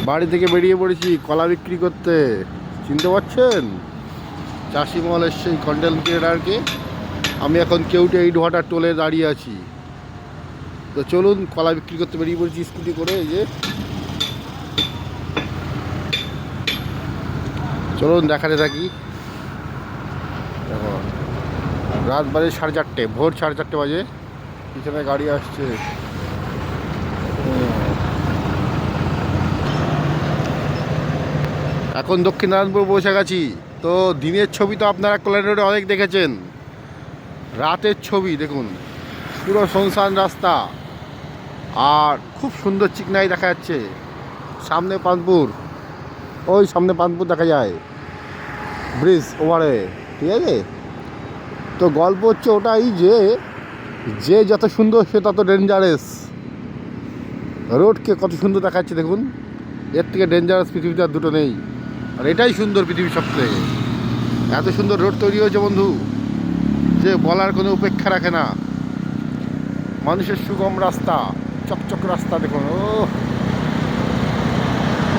বাড়ি থেকে বেরিয়ে পড়েছি কলা বিক্রি করতে। চিনতে পারছেন? চাষি মহলের সেই কন্টেন্ট ক্রিয়েটারকে। আমি এখন কেউটে ইটভাটা টোলে দাঁড়িয়ে আছি। তো চলুন কলা বিক্রি করতে বেরিয়ে পড়েছি স্কুটি করে। এই যে চলুন দেখাতে থাকি। এখন রাত বাজে 4:30, ভোর 4:30 বাজে। পিছনে গাড়ি আসছে। এখন দক্ষিণ নারায়ণপুর পৌঁছে গেছি। তো দিনের ছবি তো আপনারা কল্যাণ রোডে অনেক দেখেছেন, রাতের ছবি দেখুন। পুরো শুনশান রাস্তা আর খুব সুন্দর চিকনাই দেখা যাচ্ছে। সামনে পানপুর, ওই সামনে পানপুর দেখা যায়, ব্রিজ ওভারে, ঠিক আছে। তো গল্প হচ্ছে ওটাই যে যে যত সুন্দর সে তত ডেঞ্জারাস। রোডকে কত সুন্দর দেখাচ্ছে দেখুন। এর থেকে ডেঞ্জারাস পৃথিবীতে আর দুটো নেই। আর এটাই সুন্দর পৃথিবীর সবথেকে। এত সুন্দর রোড তৈরি হয়েছে বন্ধু, যে বলার কোনো উপেক্ষা রাখে না। মানুষের সুগম রাস্তা, চকচক রাস্তা দেখুন। ও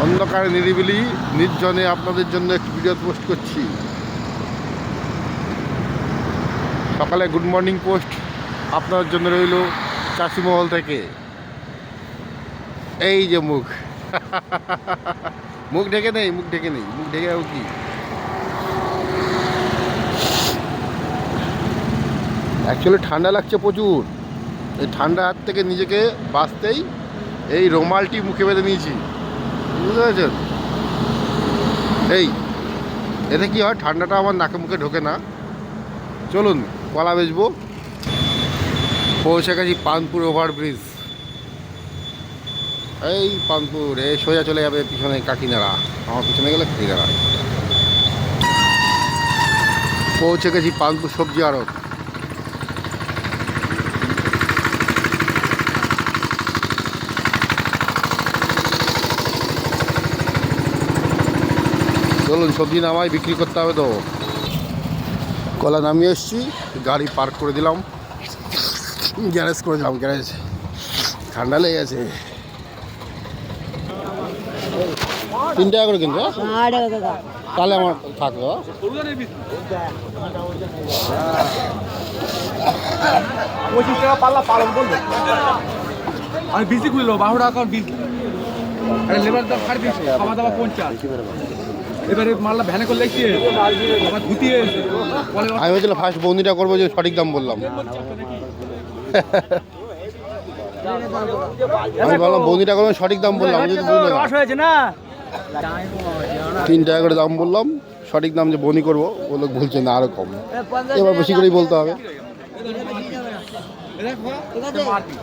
অন্ধকারে নিরিবিলি নির্জনে আপনাদের জন্য একটি ভিডিও পোস্ট করছি। সকালে গুড মর্নিং পোস্ট আপনার জন্য রইল চাষিমহল থেকে। এই যে মুখ মুখ ঢেকে নেই, মুখ ঢেকে নেই, মুখ ঢেকে যাবো কি? অ্যাকচুয়ালি ঠান্ডা লাগছে প্রচুর। এই ঠান্ডা হাত থেকে নিজেকে বাঁচতেই এই রুমালটি মুখে বেঁধে নিয়েছি, বুঝতে পেরেছেন? এই এতে কি হয়, ঠান্ডাটা আমার নাকে মুখে ঢোকে না। চলুন কলা বেচবো। পৌঁছে গেছি পানপুর ওভারব্রিজ। এই পানপুর, এই সোজা চলে যাবে পিছনে কাকিনাড়া। আমার পিছনে গেলে কাকিনাড়া। পৌঁছে গেছি পানপুর সবজি আড়ত। চলুন সবজি নামাই, বিক্রি করতে হবে তো। কলা নামিয়ে এসছি, গাড়ি পার্ক করে দিলাম, গ্যারেজ করে দিলাম। গ্যারেজ ঠান্ডা লেগে গেছে। 3 টাকা করে কিনবে, তাহলে আমার থাকবে। আমি বিসি খুললো 12 টাকা বিল। লেবার দাম 250, খাওয়া দাওয়া 50। এবারে মাল্লা ভ্যানে করে লেগছে, আবার ধুতিয়ে। আমি বলছিলাম ফার্স্ট বন্দিটা করবো, যে সঠিক দাম বললাম। আমি বললাম বন্দিটা করবো, সঠিক দাম বললাম। 3 টাকা করে দাম বললাম, সঠিক দাম যে বনি করবো ও লোক বলছে না আরো কম। এবার বেশি করেই বলতে হবে। মাটি